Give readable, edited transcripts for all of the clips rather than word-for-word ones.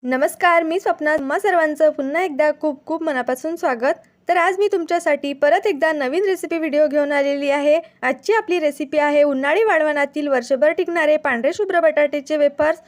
नमस्कार, मी स्वप्ना. तुम्हा सर्वांचं पुन्हा एकदा खूप खूप मनापासून स्वागत. तर आज मी तुमच्यासाठी परत एकदा नवीन रेसिपी व्हिडिओ घेऊन आलेली आहे. आजची आपली रेसिपी आहे उन्हाळी वाळवणातील वर्षभर टिकणारे पांढरे शुभ्र बटाट्याचे वेफर्स.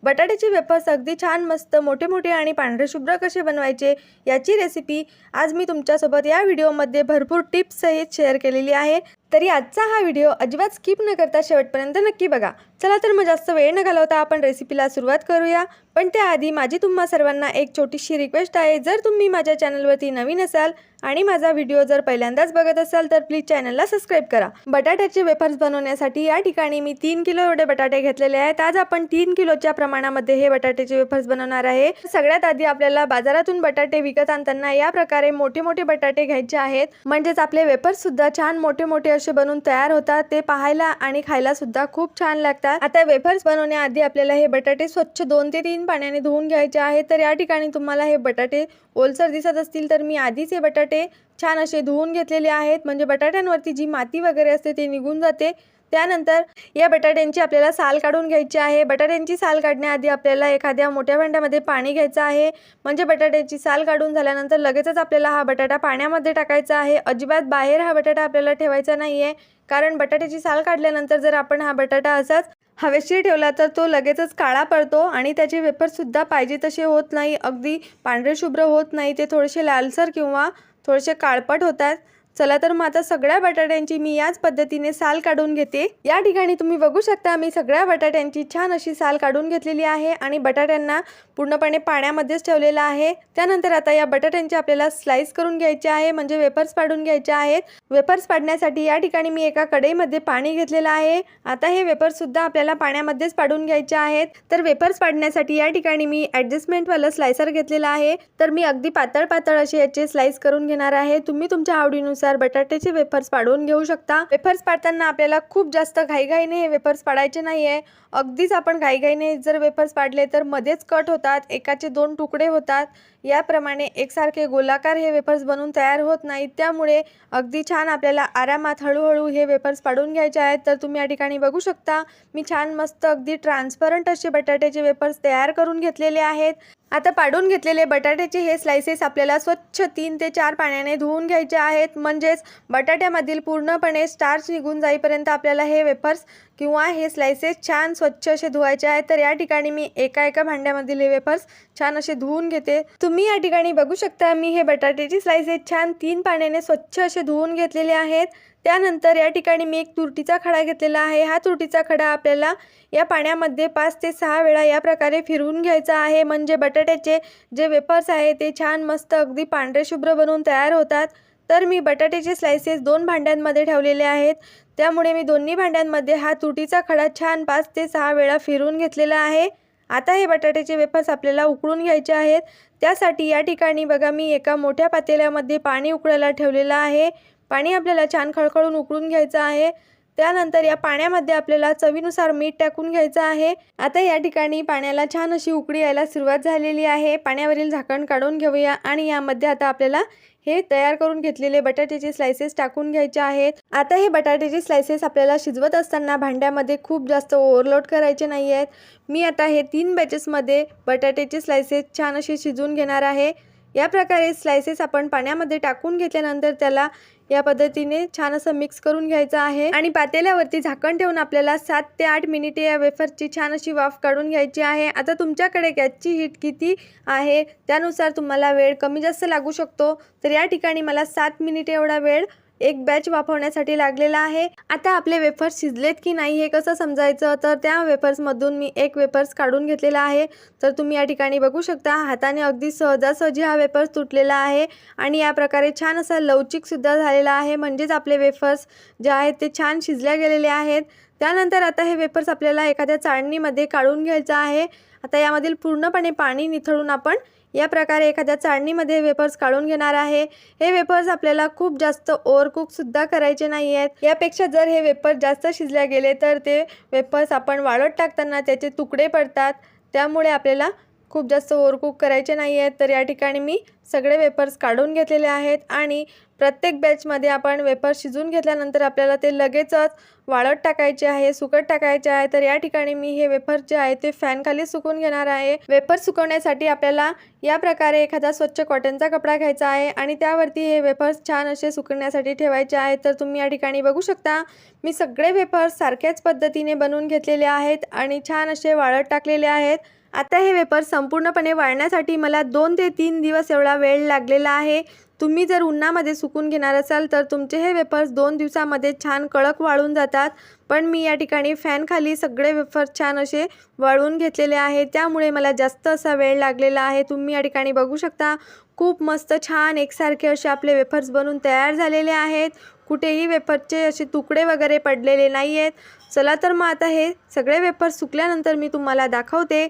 बटाट्याचे वेफर्स अगदी छान मस्त मोठे मोठे आणि पांढरे शुभ्र कसे बनवायचे याची रेसिपी आज मी तुमच्यासोबत या व्हिडिओमध्ये भरपूर टिप्स सहित शेअर केलेली आहे. तरी आजचा हा व्हिडिओ अजिबात स्किप न करता शेवटपर्यंत नक्की बघा. चला तर मग जास्त वेळ न घालवता आपण रेसिपीला सुरुवात करूया. पण त्याआधी माझी तुम्हा सर्वांना एक छोटीशी रिक्वेस्ट आहे. जर तुम्ही माझ्या चॅनलवरती नवीन असाल आणि माझा व्हिडिओ जर पहिल्यांदाच बघत असाल तर प्लीज चॅनलला सबस्क्राईब करा. बटाट्याचे वेफर्स बनवण्यासाठी या ठिकाणी मी 3 किलो एवढे बटाटे घेतलेले आहेत. आज आपण 3 किलोच्या प्रमाणामध्ये हे बटाट्याचे वेफर्स बनवणार आहे. सगळ्यात आधी आपल्याला बाजारातून बटाटे विकत आणताना या प्रकारे मोठे मोठे बटाटे घ्यायचे आहेत. म्हणजेच आपले वेफर्स सुद्धा छान मोठे मोठे असे बनवून तयार होतात. ते पाहायला आणि खायला सुद्धा खूप छान लागतात. आता वेफर्स बनवण्याआधी आपल्याला हे बटाटे स्वच्छ 2 ते 3 पाण्याने धुवून घ्यायचे आहेत. तर या ठिकाणी तुम्हाला हे बटाटे ओलसर दिसत असतील तर मी आधीच हे बटाटे छान असे धुवून घेतलेले आहेत. म्हणजे बटाट्यांवरती जी माती वगैरे असते ते निघून जाते. त्यानंतर या बटाट्यांची आपल्याला साल काढून घ्यायची आहे. बटाट्यांची साल काढण्याआधी आपल्याला एखाद्या मोठ्या भांड्यामध्ये पाणी घ्यायचं आहे. म्हणजे बटाट्याची साल काढून झाल्यानंतर लगेचच आपल्याला हा बटाटा पाण्यामध्ये टाकायचा आहे. अजिबात बाहेर हा बटाटा आपल्याला ठेवायचा नाही आहे. कारण बटाट्याची साल काढल्यानंतर जर आपण हा बटाटा असाच हवेशीर ठेवला तर तो लगेचच काळा पडतो आणि त्याचे वेफर्ससुद्धा पाहिजे तसे होत नाही. अगदी पांढरे शुभ्र होत नाही. ते थोडेसे लालसर किंवा थोडेसे काळपट होतात. चला तर मग आता सगळ्या बटाट्यांची मी याच पद्धतीने साल काढून घेते. या ठिकाणी तुम्ही बघू शकता मी सगळ्या बटाट्यांची छान अशी साल काढून घेतलेली आहे आणि बटाट्यांना पूर्णपणे पाण्यामध्येच ठेवलेलं आहे. त्यानंतर आता या बटाट्यांचे आपल्याला स्लाइस करून घ्यायचे आहे. म्हणजे वेफर्स पाडून घ्यायचे आहेत. वेफर्स पाडण्यासाठी या ठिकाणी मी एका कढईमध्ये पाणी घेतलेलं आहे. आता हे वेफर्स सुद्धा आपल्याला पाण्यामध्येच पाडून घ्यायचे आहेत. तर वेफर्स पाडण्यासाठी या ठिकाणी मी ॲडजस्टमेंट वाला स्लायसर घेतलेला आहे. तर मी अगदी पातळ पातळ असे याचे स्लाइस करून घेणार आहे. तुम्ही तुमच्या आवडीनुसार बटाट्याचे वेफर्स पाडून घेऊ शकता. वेफर्स पाडताना आपल्याला खूप जास्त घाईघाईने हे वेफर्स पाडायचे नाहीये. अगदीच आपण घाईघाईने जर वेफर्स पाडले तर मध्येच कट होतात, एकाचे 2 तुकडे होतात. याप्रमाणे एकसारखे गोलाकार हे वेफर्स बनून तयार होत नाहीत. त्यामुळे अगदी छान आपल्याला आरामात हळूहळू हे वेफर्स पाडून घ्यायचे आहेत. तर तुम्ही या ठिकाणी बघू शकता मी छान मस्त अगदी ट्रान्सपरंट असे बटाट्याचे वेफर्स तयार करून घेतलेले आहेत. आता पाडून घेतलेले बटाट्याचे हे स्लाइसेस आपल्याला स्वच्छ 3 ते 4 पाण्याने धुवून घ्यायचे आहेत. म्हणजेच बटाट्यामधील पूर्णपणे स्टार्च निघून जाईपर्यंत आपल्याला हे वेफर्स किंवा हे स्लाइसेस छान स्वच्छ असे धुवायचे आहेत. तर या ठिकाणी मी एका भांड्यामधील हे वेफर्स छान असे धुवून घेते. तुम्ही या ठिकाणी बघू शकता मी हे बटाट्याचे स्लाइसेस छान 3 पाण्याने स्वच्छ असे धुवून घेतलेले आहेत. त्यानंतर या ठिकाणी मी एक तुरटीचा खडा घेतलेला आहे. हा तुरटीचा खडा आपल्याला या पाण्यामध्ये 5 ते 6 वेळा या प्रकारे फिरवून घ्यायचा आहे. म्हणजे बटाट्याचे जे वेफर्स आहे ते छान मस्त अगदी पांढरे शुभ्र बनवून तयार होतात. तर मी बटाट्याचे स्लाइसेस 2 भांड्यांमध्ये ठेवलेले आहेत. त्यामुळे मी दोन्ही भांड्यांमध्ये हा तुरटीचा खडा छान 5 ते 6 वेळा फिरवून घेतलेला आहे. आता हे बटाट्याचे वेफर्स आपल्याला उकळून घ्यायचे आहेत. त्यासाठी या ठिकाणी बघा मी एका मोठ्या पातेल्यामध्ये पाणी उकळायला ठेवलेलं आहे. पाणी आपल्याला छान खळखळून उकळून घ्यायचं आहे. त्यानंतर या पाण्यामध्ये आपल्याला चवीनुसार मीठ टाकून घ्यायचं आहे. आता या ठिकाणी पाण्याला छान अशी उकळी यायला सुरुवात झालेली आहे. पाण्यावरील झाकण काढून घेऊया आणि यामध्ये आता आपल्याला हे तयार करून घेतलेले बटाट्याचे स्लाइसेस टाकून घ्यायचे आहेत. आता हे बटाट्याचे स्लाइसेस आपल्याला शिजवत असताना भांड्यामध्ये खूप जास्त ओव्हरलोड करायचे नाही आहेत. मी आता हे 3 बॅचेसमध्ये बटाट्याचे स्लाइसेस छान असे शिजवून घेणार आहे. या प्रकारे स्लाइसेस आपण पाण्यामध्ये टाकून घेतल्यानंतर त्याला या पद्धतीने छान असं मिक्स करून घ्यायचं आहे आणि पातेल्यावरती झाकण ठेवून आपल्याला 7 ते 8 मिनिटे या वेफरची छान अशी वाफ काढून घ्यायची आहे. आता तुमच्याकडे गॅसची हीट किती आहे त्यानुसार तुम्हाला वेळ कमी जास्त लागू शकतो. तर या ठिकाणी मला 7 मिनिटे एवढा वेळ एक बॅच वाफवण्यासाठी लागलेला आहे. आता आपले वेफर्स शिजलेत की नाही हे कसं समजायचं, तर त्या वेफर्समधून मी एक वेफर्स काढून घेतलेला आहे. तर तुम्ही या ठिकाणी बघू शकता हाताने अगदी सहजासहजी हा वेफर्स तुटलेला आहे आणि या प्रकारे छान असा लवचिकसुद्धा झालेला आहे. म्हणजेच आपले वेफर्स जे आहेत ते छान शिजल्या गेलेले आहेत. त्यानंतर आता हे वेफर्स आपल्याला एखाद्या चाळणीमध्ये काढून घ्यायचं आहे. आता यामधील पूर्णपणे पाणी निथळून आपण या प्रकारे एखाद्या चाळणीमध्ये वेफर्स काढून घेणार आहे. हे वेफर्स आपल्याला खूप जास्त ओव्हरकुक सुद्धा करायचे नाही आहेत. यापेक्षा जर हे वेफर्स जास्त शिजले गेले तर ते वेफर्स आपण वाळत टाकताना त्याचे तुकडे पडतात. त्यामुळे आपल्याला खूप जास्त ओव्हरकुक करायचे नाही आहेत. तर या ठिकाणी मी सगळे वेफर्स काढून घेतलेले आहेत आणि प्रत्येक बॅचमध्ये आपण वेफर्स शिजवून घेतल्यानंतर आपल्याला ते लगेचच वाळत टाकायचे आहे, सुकत टाकायचे आहे. तर या ठिकाणी मी हे वेफर्स जे आहे ते फॅनखाली सुकवून घेणार आहे. वेफर्स सुकवण्यासाठी आपल्याला या प्रकारे एखादा स्वच्छ कॉटनचा कपडा घ्यायचा आहे आणि त्यावरती हे वेफर्स छान असे सुकवण्यासाठी ठेवायचे आहेत. तर तुम्ही या ठिकाणी बघू शकता मी सगळे वेफर्स सारख्याच पद्धतीने बनवून घेतलेले आहेत आणि छान असे वाळत टाकलेले आहेत. आता हे वेफर्स संपूर्णपणे वाळण्यासाठी मला 2 ते 3 दिवस एवढा वेळ लागलेला आहे. तुम्ही जर उन्हामध्ये सुकून घेणार असाल तर तुमचे हे वेफर्स 2 दिवसामध्ये छान कडक वाळून जातात. पण मी या ठिकाणी फॅनखाली सगळे वेफर्स छान असे वाळवून घेतलेले आहे, त्यामुळे मला जास्त असा वेळ लागलेला आहे. तुम्ही या ठिकाणी बघू शकता खूप मस्त छान एकसारखे असे आपले वेफर्स बनून तयार झालेले आहेत. कुठेही वेफरचे असे तुकडे वगैरे पडलेले नाही आहेत. चला तर मग आता हे सगळे वेफर्स सुकल्यानंतर मी तुम्हाला दाखवते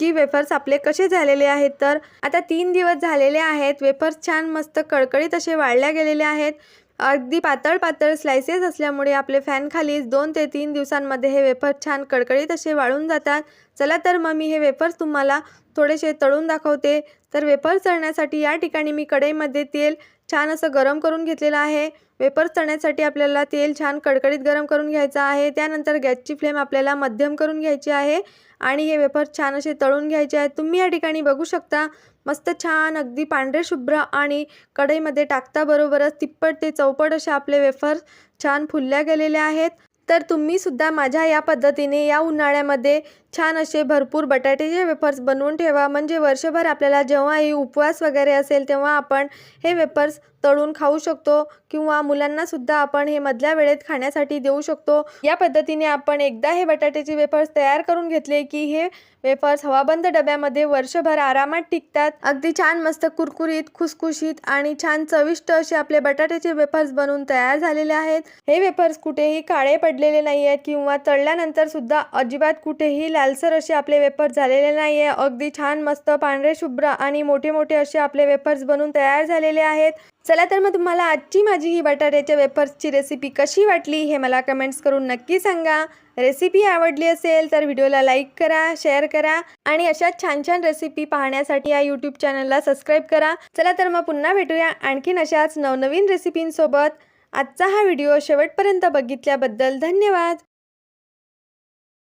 की वेफर्स आपले कसे झालेले आहेत. तर आता 3 दिवस झालेले आहेत. वेफर्स छान मस्त कडकडीत असे वाळल्या गेलेले आहेत. अगदी पातळ पातळ स्लाइसेस असल्यामुळे आपले फॅनखाली 2 ते 3 दिवसांमध्ये हे वेफर्स छान कडकडीत असे वाळून जातात. चला तर मग मी हे वेफर्स तुम्हाला थोडेसे तळून दाखवते. तर वेफर्स तळण्यासाठी या ठिकाणी मी कढईमध्ये तेल छान असं गरम करून घेतलेलं आहे. वेफर्स तळण्यासाठी आपल्याला तेल छान कडकडीत गरम करून घ्यायचं आहे. त्यानंतर गॅसची फ्लेम आपल्याला मध्यम करून घ्यायची आहे आणि हे वेफर्स छान असे तळून घ्यायचे आहेत. तुम्ही या ठिकाणी बघू शकता मस्त छान अगदी पांढरे शुभ्र आणि कढईमध्ये टाकता बरोबरच तिप्पट ते चौपट असे आपले वेफर्स छान फुलल्या गेलेले आहेत. तर तुम्ही सुद्धा माझ्या या पद्धतीने या उन्हाळ्यामध्ये छान असे भरपूर बटाट्याचे वेफर्स बनवून ठेवा, म्हणजे वर्षभर आपल्याला जेव्हाही उपवास वगैरे असेल तेव्हा आपण हे वेफर्स तळून खाऊ शकतो किंवा मुलांना सुद्धा आपण हे मधल्या वेळेत खाण्यासाठी देऊ शकतो. या पद्धतीने आपण एकदा हे बटाट्याचे वेफर्स तयार करून घेतले की हे वेफर्स हवाबंद डब्यामध्ये वर्षभर आरामात टिकतात. अगदी छान मस्त कुरकुरीत, खुसखुशीत आणि छान चविष्ट असे आपले बटाट्याचे वेफर्स बनवून तयार झालेले आहेत. हे वेफर्स कुठेही काळे पडलेले नाही आहेत किंवा तळल्यानंतर सुद्धा अजिबात कुठेही लालसर असे आपले वेफर्स झालेले नाही आहे. अगदी छान मस्त पांढरे शुभ्र आणि मोठे मोठे असे आपले वेफर्स बनवून तयार झालेले आहेत. चला तर मग तुम्हाला आजची माझी ही बटाट्याच्या वेफर्सची रेसिपी कशी वाटली हे मला कमेंट्स करून नक्की सांगा. रेसिपी आवडली असेल तर व्हिडिओला लाईक करा, शेअर करा आणि अशाच छान छान रेसिपी पाहण्यासाठी या यूट्यूब चॅनलला सबस्क्राईब करा. चला तर मग पुन्हा भेटूया आणखीन अशाच नवनवीन रेसिपींसोबत. आजचा हा व्हिडिओ शेवटपर्यंत बघितल्याबद्दल धन्यवाद.